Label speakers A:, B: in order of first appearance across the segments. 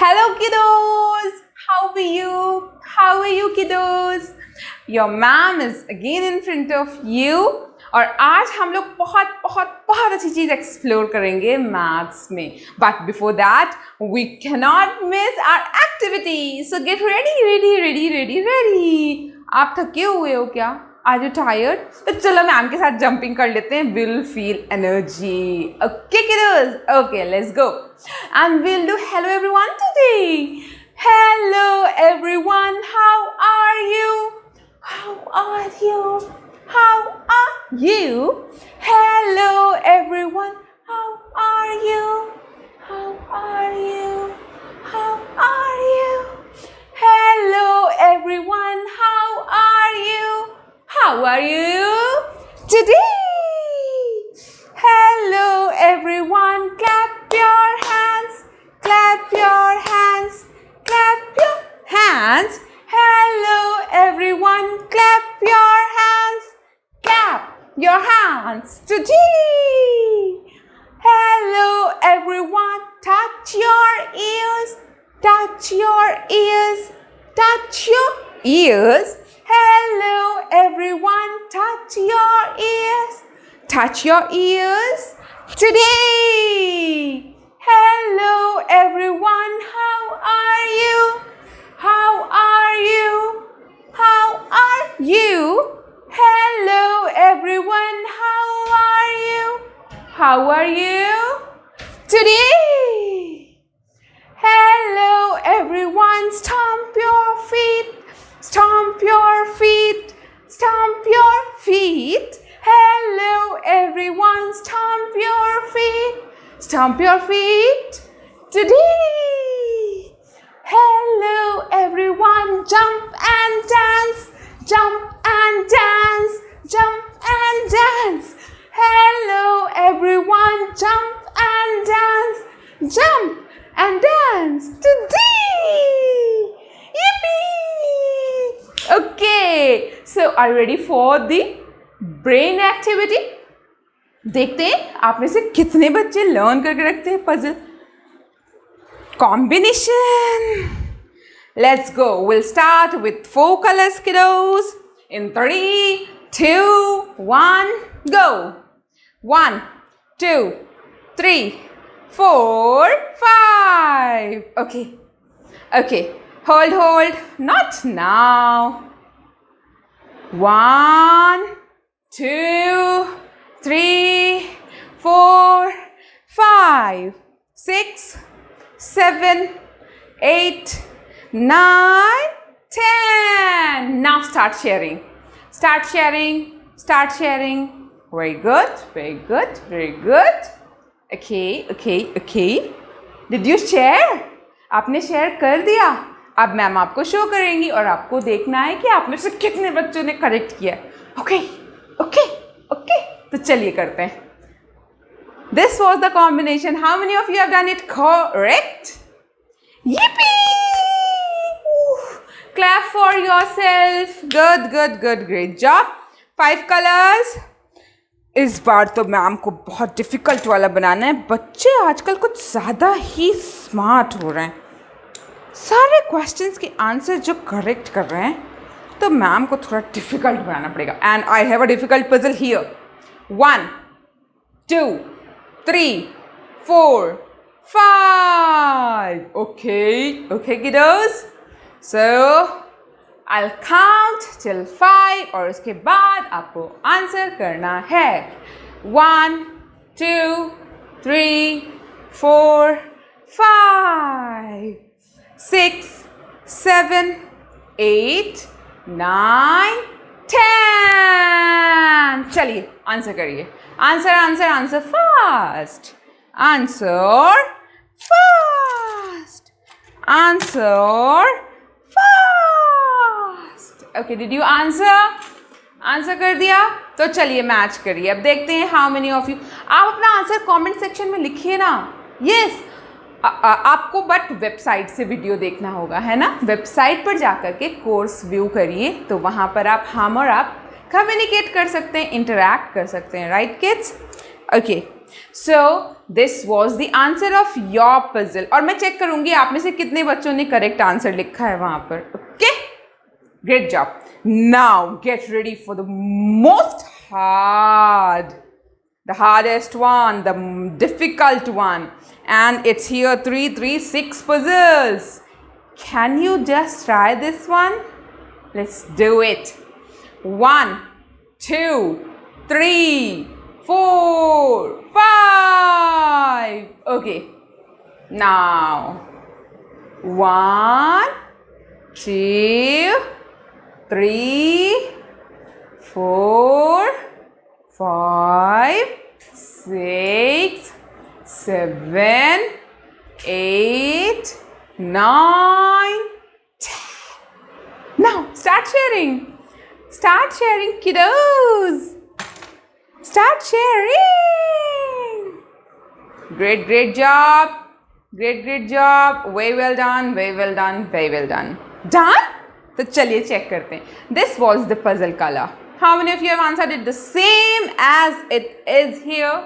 A: Hello kiddos! How are you? How are you kiddos? Your ma'am is again in front of you और आज हम लोग बहुत अच्छी चीज़ एक्सप्लोर करेंगे मैथ्स में. But before that, we cannot miss our activity. So get ready. आप थके हुए हो क्या? Are you tired? तो चलो मैम के साथ जंपिंग कर लेते हैं. We'll feel energy. Okay kiddos? Okay, let's go. And we'll do hello everyone today. Hello everyone. How are you? How are you? How are you? Hello everyone. How are you? How are you? How are you? Hello everyone. How are you? How are you today? Hello everyone. Clap your hands. Clap your hands. Clap your hands. Hello everyone. Clap your hands. Clap your hands today. Hello everyone. Touch your ears. Touch your ears. Touch your ears. Hello everyone. Touch your ears. Touch your ears today. Hello everyone. How are you? How are you? How are you? Hello everyone. How are you? How are you today? Hello everyone. Stomp your feet. Stomp your feet. Stomp your feet. Hello everyone. Stomp your feet. Stomp your feet today. Hello everyone. Jump and dance. Jump and dance. Jump and dance. Hello everyone. Jump and dance. Jump and dance today. Yippee! Okay, so are you ready for the brain activity? देखते हैं आप में से कितने बच्चे learn करके रखते हैं puzzle combination. Let's go. We'll start with 4 colors, kiddos. In 3, 2, 1, go. 1, 2, 3, 4, 5. Okay. Hold. Not now. 1, 2, 3, 4, 5, 6, 7, 8, 9, 10. Now start sharing. Very good. Okay. Did you share? आपने शेयर कर दिया. अब मैम आपको शो करेंगी और आपको देखना है कि आप में से कितने बच्चों ने करेक्ट किया. ओके. तो चलिए करते हैं. This was the combination. How many of you have done it correct? Yippee! Clap for yourself. Good. Great job. 5 colors. इस बार तो मैम को बहुत डिफिकल्ट वाला बनाना है. बच्चे आजकल कुछ ज़्यादा ही स्मार्ट हो रहे हैं. सारे क्वेश्चंस के आंसर जो करेक्ट कर रहे हैं तो मैम को थोड़ा डिफिकल्ट बनाना पड़ेगा. And I have a difficult puzzle here. 1, 2, 3, 4, 5. Okay kiddos. So I'll count till 5 और उसके बाद आपको आंसर करना है. 1, 2, 3, 4, 5, 6, 7, 8, 9, 10. चलिए आंसर करिए. Answer fast. Answer fast. Okay, did you answer कर दिया? तो चलिए मैच करिए. अब देखते हैं हाउ मेनी ऑफ यू. आप अपना आंसर कमेंट सेक्शन में लिखिए ना. यस, आपको बट वेबसाइट से वीडियो देखना होगा, है ना. वेबसाइट पर जाकर के कोर्स व्यू करिए तो वहाँ पर हम और आप कम्युनिकेट कर सकते हैं, इंटरैक्ट कर सकते हैं. Right kids? Okay, So this was the answer of your puzzle. और मैं चेक करूंगी आप में से कितने बच्चों ने करेक्ट आंसर लिखा है वहां पर. Okay, great job. Now get ready for the most hard, the hardest one, the difficult one, and it's here 336 puzzles. Can you just try this one? Let's do it. 1, 2, 3, 4, 5. Okay. Now 1, 2, 3, 4, 5, 6, 7, 8, 9, 10. Now start sharing. Start sharing, kiddos. Start sharing. Great, great job. Great, great job. Very well done. Very well done. Very well done. Done? तो चलिए check करते हैं. This was the puzzle color. How many of you have answered it the same as it is here?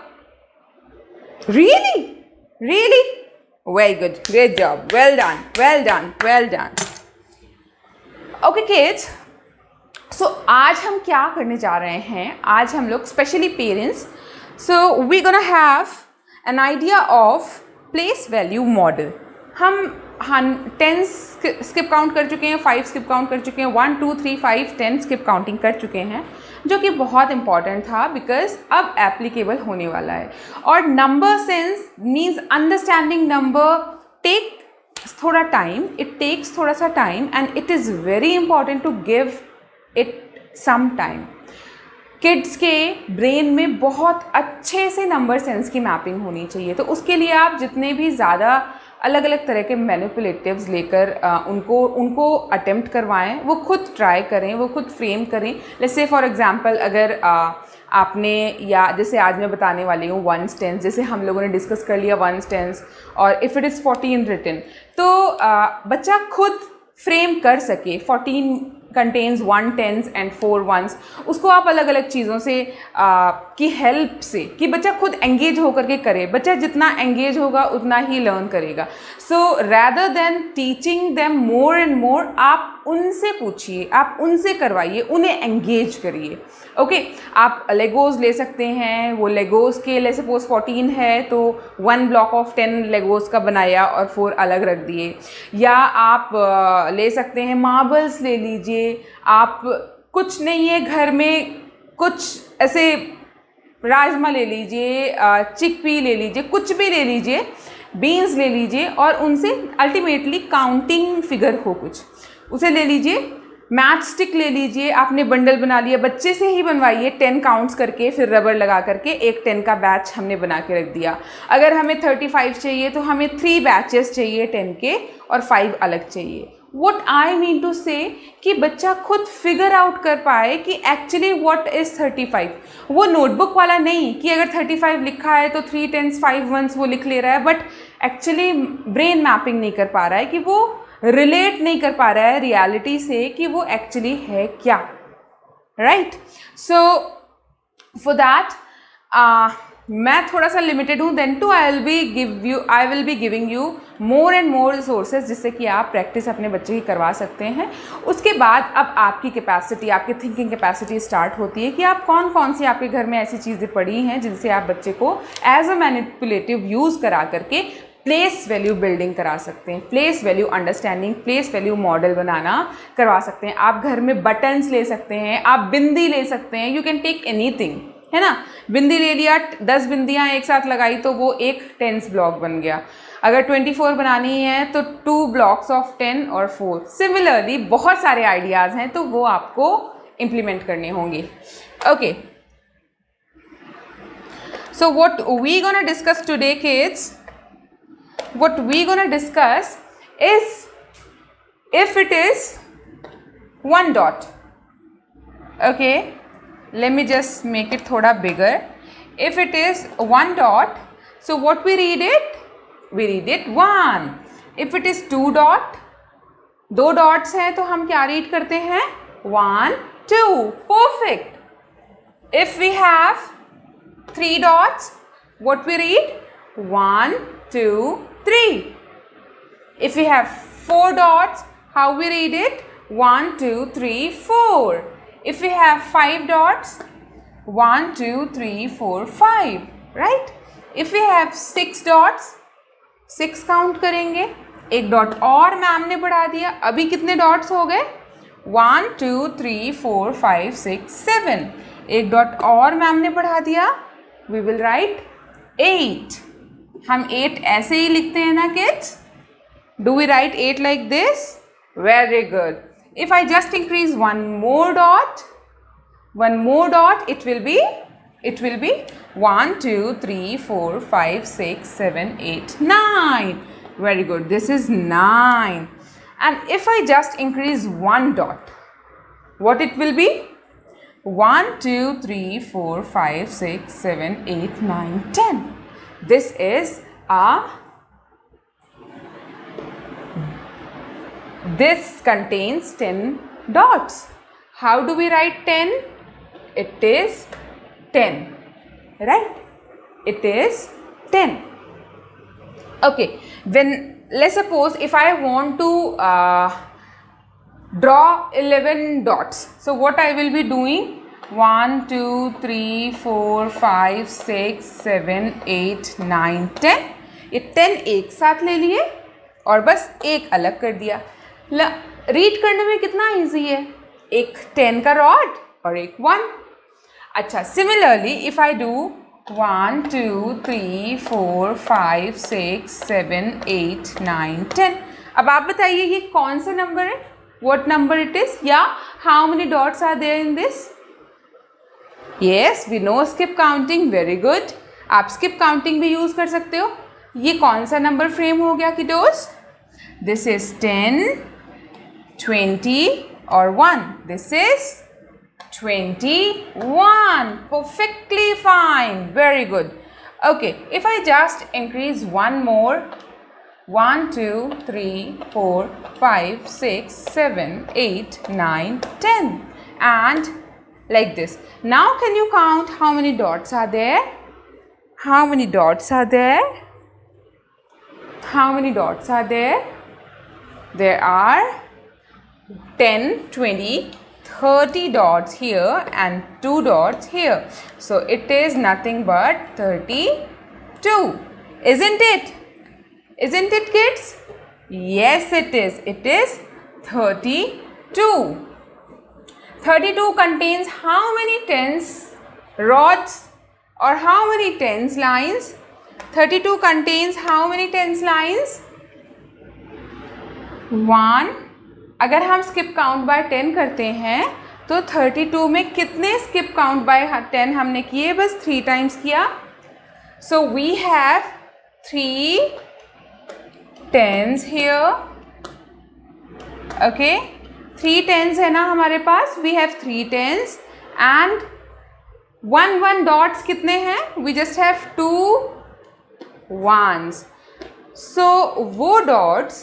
A: Really? Really? Very good. Great job. Well done. Well done. Well done. Okay, kids. So आज हम क्या करने जा रहे हैं? आज हम लोग specially parents, so we gonna have an idea of place value model. हम 10 स्किप काउंट कर चुके हैं, 5 स्किप काउंट कर चुके हैं, 1 2 3 5 10 स्किप काउंटिंग कर चुके हैं, जो कि बहुत इंपॉर्टेंट था बिकॉज अब एप्लीकेबल होने वाला है. और number sense means understanding number take थोड़ा टाइम, इट टेक्स थोड़ा सा time and it is very important to give it some time. Kids के ब्रेन में बहुत अच्छे से नंबर सेंस की मैपिंग होनी चाहिए. तो उसके लिए आप जितने भी ज़्यादा अलग अलग तरह के मैनिपुलेटिव्स लेकर उनको अटेम्प्ट करवाएं, वो खुद ट्राई करें, वो खुद फ्रेम करें. लेट्स से फॉर एग्जांपल अगर आपने, या जैसे आज मैं बताने वाली हूँ वंस टेंस, जैसे हम लोगों ने डिस्कस कर लिया वंस टेंस, और इफ़ इट इज़ 14 रिटन, तो बच्चा खुद फ्रेम कर सके. 14 कंटेन्स 1 टेंस एंड 4 वंस. उसको आप अलग अलग चीज़ों से की हेल्प से, कि बच्चा खुद एंगेज होकर के करे. बच्चा जितना एंगेज होगा उतना ही लर्न करेगा. So rather than teaching them more and more, आप उनसे पूछिए, आप उनसे करवाइए, उन्हें एंगेज करिए. ओके, आप लेगोज ले सकते हैं. वो लेगोज के ले सपोज 14 है तो 1 ब्लॉक ऑफ 10 लेगोज का बनाया और 4 अलग रख दिए. या आप ले सकते हैं मार्बल्स ले लीजिए. आप कुछ नहीं है घर में, कुछ ऐसे राजमा ले लीजिए, चिकपी ले लीजिए, कुछ भी ले लीजिए, बीन्स ले लीजिए, और उनसे अल्टीमेटली काउंटिंग फिगर हो कुछ, उसे ले लीजिए. मैच स्टिक ले लीजिए, आपने बंडल बना लिया, बच्चे से ही बनवाइए 10 काउंट्स करके, फिर रबर लगा करके एक 10 का बैच हमने बना के रख दिया. अगर हमें 35 चाहिए तो हमें 3 बैचेस चाहिए 10 के, और 5 अलग चाहिए. What I mean to say कि बच्चा खुद फिगर आउट कर पाए कि एक्चुअली व्हाट इज़ 35. वो नोटबुक वाला नहीं कि अगर 35 लिखा है तो 3 10s 5 1s वो लिख ले रहा है, बट एक्चुअली ब्रेन मैपिंग नहीं कर पा रहा है, कि वो रिलेट नहीं कर पा रहा है रियलिटी से कि वो एक्चुअली है क्या. राइट? सो फॉर दैट मैं थोड़ा सा लिमिटेड हूँ. Then too I will be giving you more and more resources, जिससे कि आप प्रैक्टिस अपने बच्चे की करवा सकते हैं. उसके बाद अब आपकी कैपेसिटी, आपकी थिंकिंग कैपेसिटी स्टार्ट होती है कि आप कौन कौन सी आपके घर में ऐसी चीज़ें पड़ी हैं जिनसे आप बच्चे को एज अ मैनिपुलेटिव यूज़ करा करके प्लेस वैल्यू बिल्डिंग करा सकते हैं, place value understanding, place value model बनाना करवा सकते हैं. आप घर में बटन्स ले सकते हैं, आप बिंदी ले सकते हैं, यू कैन टेक एनीथिंग, है ना. बिंदी ले लिया, 10 बिंदियाँ एक साथ लगाई तो वो एक 10s ब्लॉक बन गया. अगर 24 बनानी है तो 2 ब्लॉक्स ऑफ 10 और 4. सिमिलरली बहुत सारे आइडियाज़ हैं, तो वो आपको इम्प्लीमेंट करने होंगे. Okay, so what we gonna discuss today kids, what we gonna discuss is if it is 1 dot. Okay, let me just make it thoda bigger. If it is 1 dot, so what we read it? We read it 1. If it is 2 dot, 2 dots है तो हम क्या read करते हैं? 1 2. Perfect. If we have 3 dots, what we read? 1, 2, 3. If we have 4 dots, how we read it? 1, 2, 3, 4. If we have 5 dots, 1, 2, 3, 4, 5. Right? If we have 6 dots, 6 count करेंगे, एक dot और ma'am ने बढ़ा दिया, अभी कितने डॉट्स हो गए? 1, 2, 3, 4, 5, 6, 7. एक डॉट और मैम ने बढ़ा दिया, वी विल राइट 8. हम 8 ऐसे ही लिखते हैं ना kids? Do we write 8 like this? Very good. If I just increase one more dot, it will be 1, 2, 3, 4, 5, 6, 7, 8, 9. Very good. This is 9. And if I just increase one dot, what it will be? 1, 2, 3, 4, 5, 6, 7, 8, 9, 10. This is this contains 10 dots. How do we write 10? It is 10, right? It is 10. Okay, then let's suppose if I want to draw 11 dots. So what I will be doing? 1, 2, 3, 4, 5, 6, 7, 8, 9, 10. ये 10 एक साथ ले लिए और बस एक अलग कर दिया. रीड करने में कितना इजी है, एक 10 का रॉड और एक 1. अच्छा, सिमिलरली इफ आई डू 1, 2, 3, 4, 5, 6, 7, 8, 9, 10. अब आप बताइए ये कौन सा नंबर है, what number it is, या how many dots are there in this? Yes, we know skip counting. Very good. आप skip counting भी यूज कर सकते हो. ये कौन सा नंबर फ्रेम हो गया किडोस? This is 10, 20 और 1. This is 21. Perfectly fine. Very good. Okay, if I just increase one more, 1, 2, 3, 4, 5, 6, 7, 8, 9, 10 and like this. Now can you count how many dots are there? How many dots are there? How many dots are there? There are 10, 20, 30 dots here and 2 dots here. So it is nothing but 32. Isn't it? Isn't it, kids? Yes, it is. It is 32. 32 contains how many tens rods or how many tens lines? 32 contains how many tens lines? 1. अगर हम skip count by 10 करते हैं तो 32 में कितने skip count by 10 हमने किए? बस 3 times किया. So we have 3 tens here. Okay, 3 tens है ना हमारे पास. We have 3 tens and 1 dots कितने हैं? We just have 2 ones. So वो dots,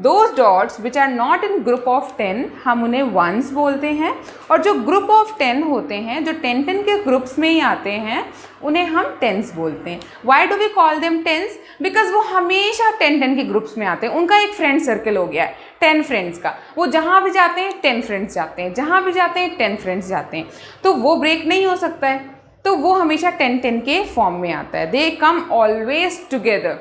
A: those dots which are not in group of 10, हम उन्हें ones बोलते हैं. और जो group of 10 होते हैं, जो 10 के ग्रुप्स में ही आते हैं, उन्हें हम tens बोलते हैं. Why do we call them tens? Because वो हमेशा 10 के ग्रुप्स में आते हैं. उनका एक फ्रेंड सर्कल हो गया है 10 फ्रेंड्स का. वो जहाँ भी जाते हैं 10 फ्रेंड्स जाते हैं, जहाँ भी जाते हैं 10 फ्रेंड्स जाते हैं. तो वो ब्रेक नहीं हो सकता है. तो वो हमेशा 10 के फॉर्म में आता है. They come always together.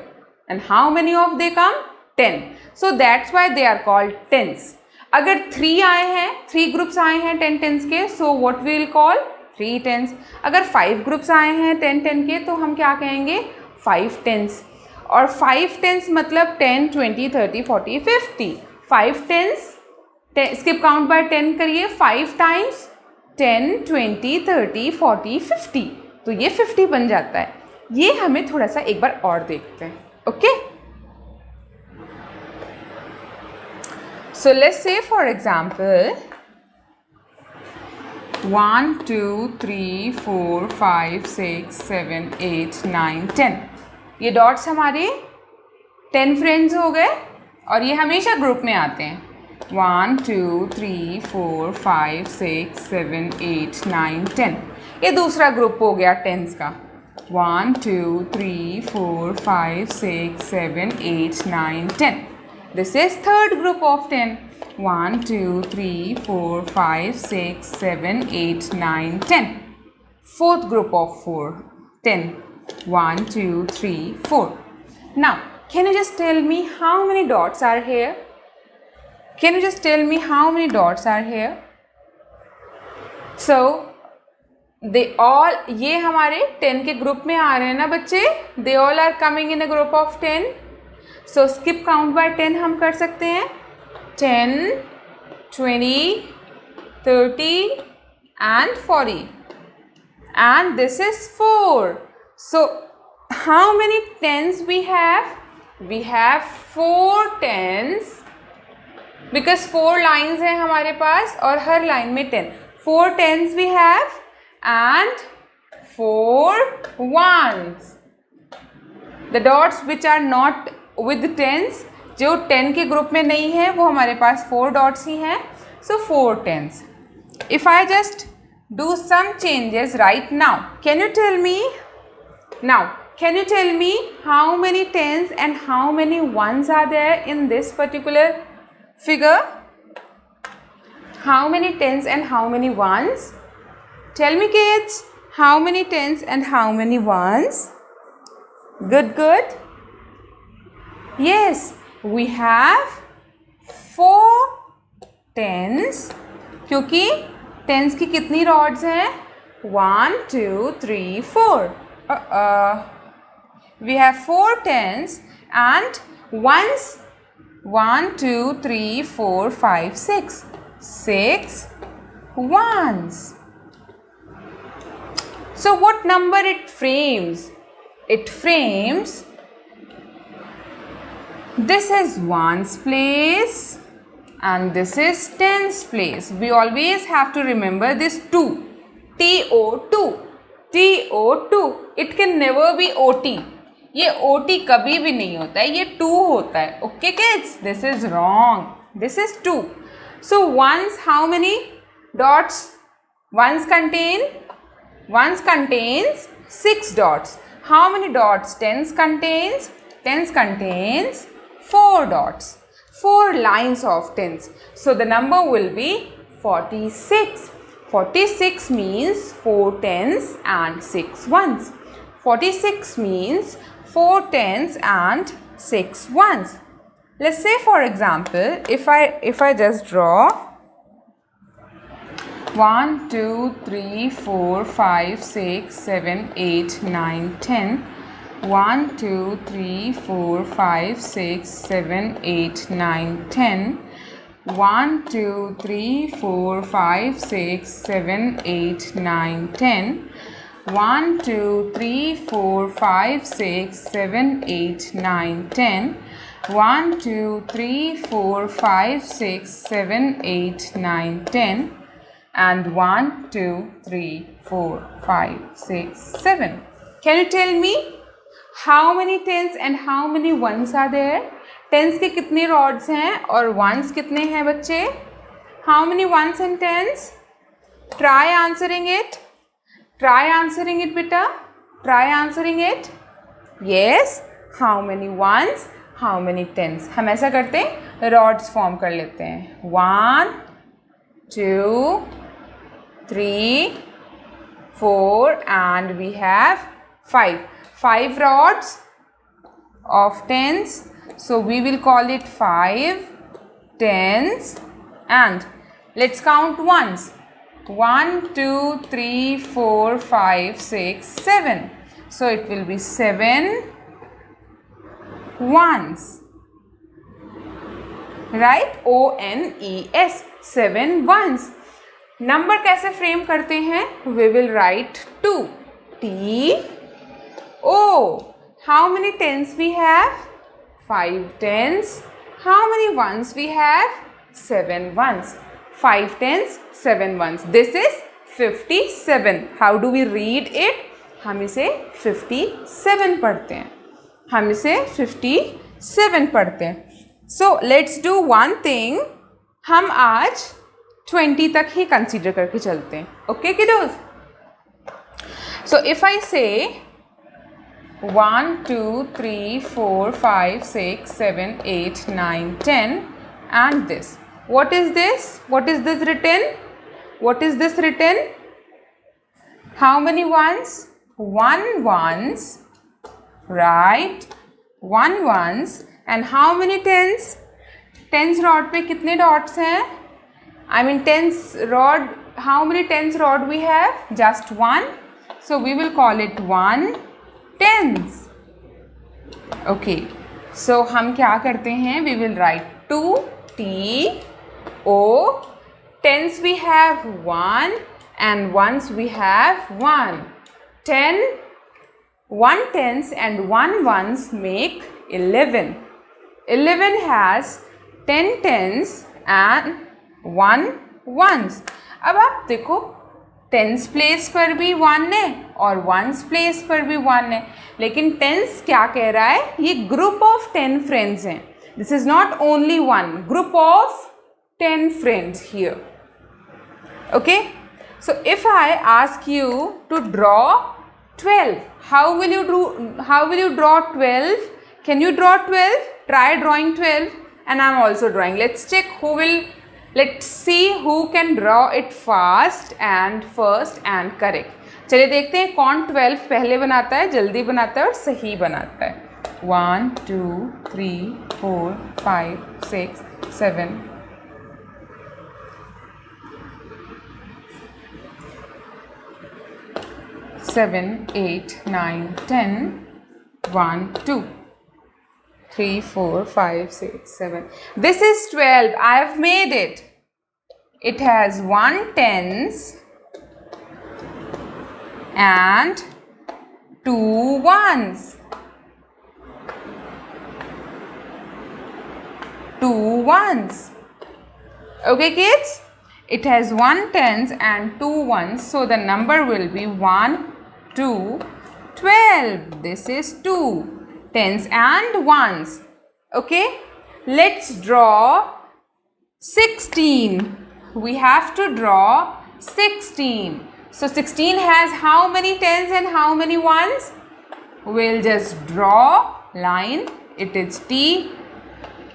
A: And how many of they come? 10. So that's why they are called tens. अगर 3 आए हैं, 3 ग्रुप्स आए हैं 10 टेंस के, so what we will call 3 tens. अगर 5 ग्रुप्स आए हैं 10 के, तो हम क्या कहेंगे? 5 टेंस. और 5 टेंस मतलब 10, 20, 30, 40, 50. 5 टेंस, स्किप काउंट बाय 10 करिए. 5 टाइम्स 10, 20, 30, 40, 50. तो ये 50 बन जाता है. ये हमें थोड़ा सा एक बार और देखते हैं. Okay, so let's say for example 1, 2, 3, 4, 5, 6, 7, 8, 9, 10. ये डॉट्स हमारे 10 फ्रेंड्स हो गए और ये हमेशा ग्रुप में आते हैं. 1, 2, 3, 4, 5, 6, 7, 8, 9, 10. ये दूसरा ग्रुप हो गया टेंस का. 1 2 3 4 5 6 7 8 9 10. This is third group of 10. 1 2 3 4 5 6 7 8 9 10. Fourth group of 4, 10. 1 2 3 4. Now, can you just tell me how many dots are here? Can you just tell me how many dots are here? So, they all, ये हमारे 10 के group में आ रहे हैं ना बच्चे? They all are coming in a group of 10. So, skip count by 10 हम कर सकते हैं. 10, 20, 30 and 40. And this is 4. So, how many tens we have? We have 4 tens. Because 4 lines हैं हमारे पास और हर लाइन में 10. 4 tens we have and 4 ones. The dots which are not with tens, जो 10 के ग्रुप में नहीं है वो हमारे पास 4 dots ही हैं. So 4 tens. If I just do some changes right now, can you tell me? Now, can you tell me how many tens and how many ones are there in this particular figure? How many tens and how many ones? Tell me kids, how many tens and how many ones? Good, good. Yes, we have 4 tens क्योंकि tens की कितनी rods हैं? 1 2 3 4. We have 4 tens and ones. 1 2 3 4 5 6. 6 ones. So what number it frames? It frames, this is ones place and this is tens place. We always have to remember this 2. TO2. TO2. It can never be OT. ये OT कभी भी नहीं होता है, ये 2 होता है. Okay kids? This is wrong. This is 2. So ones, how many dots ones contain? Ones contains 6 dots. How many dots tens contains? Tens contains 4 dots. 4 lines of tens. So the number will be 46. 46 means 4 tens and 6 ones. 46 means 4 tens and 6 ones. Let's say for example, if I just draw 1 2 3 4 5 6 7 8 9 10. 1 2 3 4 5 6 7 8 9 10. 1 2 3 4 5 6 7 8 9 10. 1 2 3 4 5 6 7 8 9 10. 1 2 3 4 5 6 7 8 9 10. And 1 2 3 4 5 6 7. Can you tell me how many tens and how many ones are there? Tens के कितने rods हैं और ones कितने हैं बच्चे? How many ones and tens? Try answering it. Try answering it beta. Try answering it. Yes. How many ones? How many tens? हम ऐसा करते हैं, rods form कर लेते हैं. 1 2 3 4 and we have 5. 5 rods of tens. So we will call it 5 tens and let's count ones. 1 2 3 4 5 6 7. So it will be 7 ones. Right? ONES. 7 ones. Number कैसे frame करते हैं? We will write 2. TO. How many tens we have? 5 tens. How many ones we have? 7 ones. 5 tens, 7 ones. This is 57. How do we read it? हम इसे 57 पढ़ते हैं. हम इसे 57 पढ़ते हैं. So let's do one thing. हम आज 20 तक ही कंसीडर करके चलते हैं. Okay kiddos? So if I say 1 2 3 4 5 6 7 8 9 10 and this. What is this? What is this written? What is this written? How many ones? 1 ones, right? 1 ones. And how many tens? Tens rod पे कितने dots हैं? I mean tens rod, how many tens rod we have? Just one. So we will call it 1 tens. Okay. So हम क्या करते हैं? We will write 2 T O. Tens we have 1 and ones we have 1. 10, 1 tens and 1 ones make 11. 11 has 10 tens and 1 ones. अब आप देखो tens place पर भी 1 है और वंस प्लेस पर भी 1 है, लेकिन टेंस क्या कह रहा है? ये ग्रुप ऑफ 10 फ्रेंड्स हैं. This is not only one, group of 10 friends here. Okay, so if I ask you to draw 12, how will you draw 12? Can you draw 12? Try drawing 12 and I'm also drawing. Let's check let's see who can draw it fast and first and correct. चलिए देखते हैं कौन 12 पहले बनाता है, जल्दी बनाता है और सही बनाता है. 1 2 3 4 5 6 7 7 8 9 10 1 2 3 4 5 6 7. This is 12. I have made it. It has 1 tens and 2 ones. 2 ones. Okay kids? It has 1 tens and 2 ones. So the number will be 1 2 12. This is 2 tens and ones. Okay, let's draw 16. We have to draw 16. So 16 has how many tens and how many ones? We'll just draw line. It is T,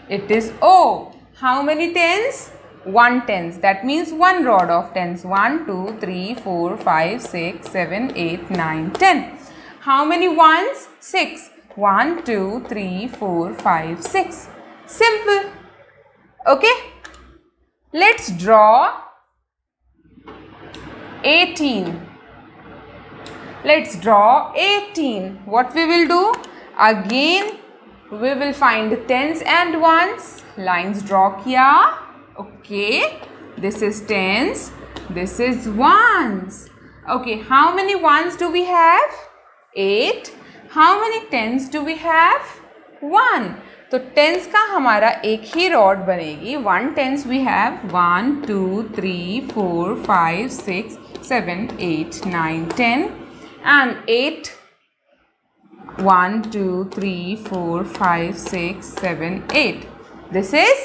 A: it is O. How many tens? 1 tens. That means 1 rod of tens. 1 2 3 4 5 6 7 8 9 10. How many ones? 6. 1 2 3 4 5 6. Simple. Okay, let's draw 18. Let's draw 18. What we will do? Again we will find tens and ones. Lines draw kiya. Okay, this is tens, this is ones. Okay, how many ones do we have? 8. How many tens do we have? 1. तो tens का हमारा एक ही rod बनेगी. 1 tens we have 1 2 3 4 5 6 7 8 9 10 and 8 1 2 3 4 5 6 7 8. This is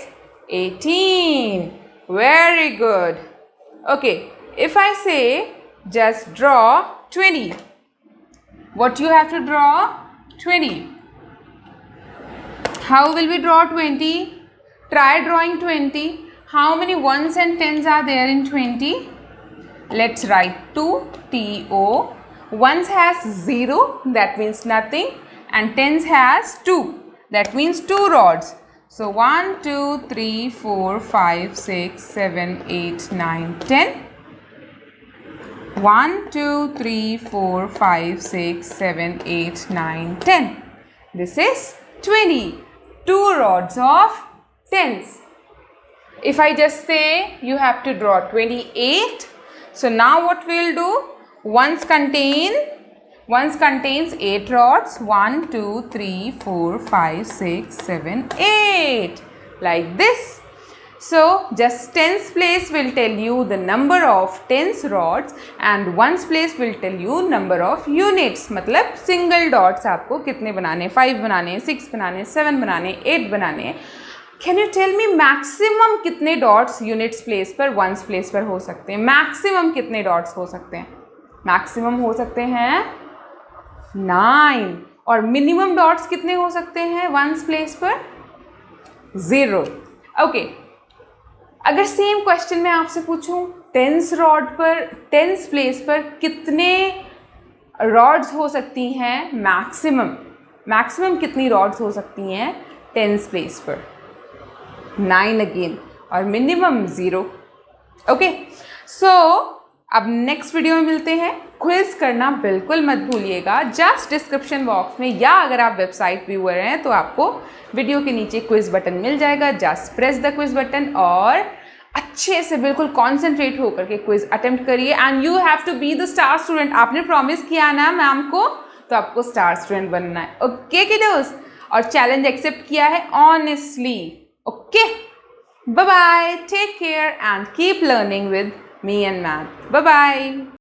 A: 18. Very good. Okay, if I say just draw 20, what you have to draw? 20. How will we draw 20? Try drawing 20. How many ones and tens are there in 20? Let's write 2 T O. Ones has 0, that means nothing, and tens has 2, that means 2 rods. So 1 2 3 4 5 6 7 8 9 10. 1 2 3 4 5 6 7 8 9 10. This is 20. 2 rods of tens. If I just say you have to draw 28. So now what we will do? Ones contains 8 rods. 1 2 3 4 5 6 7 8, like this. So just tens place will tell you the number of tens rods and ones place will tell you number of units. मतलब single dots आपको कितने बनाने? 5 बनाने, 6 बनाने, 7 बनाने, 8 बनाने. Can you tell me maximum कितने dots units place पर ones place पर हो सकते हैं? maximum कितने dots हो सकते हैं? maximum हो सकते हैं 9. और मिनिमम डॉट्स कितने हो सकते हैं वंस प्लेस पर? 0. ओके, अगर सेम क्वेश्चन मैं आपसे पूछूं टेंस रॉड पर, टेंस प्लेस पर कितने रॉड्स हो सकती हैं मैक्सिमम कितनी रॉड्स हो सकती हैं टेंस प्लेस पर? 9 अगेन, और मिनिमम 0. ओके, सो अब नेक्स्ट वीडियो में मिलते हैं. क्विज करना बिल्कुल मत भूलिएगा. जस्ट डिस्क्रिप्शन बॉक्स में या अगर आप वेबसाइट व्यूअर हैं तो आपको वीडियो के नीचे क्विज बटन मिल जाएगा. Just press the quiz button और अच्छे से बिल्कुल कॉन्सेंट्रेट होकर के क्विज अटेम्प्ट करिए. And you have to be the star student. आपने प्रॉमिस किया ना मैम को, तो आपको स्टार स्टूडेंट बनना है. ओके किडोस, और चैलेंज एक्सेप्ट किया है honestly. Okay, bye bye, take care and keep learning with me and math. Bye bye.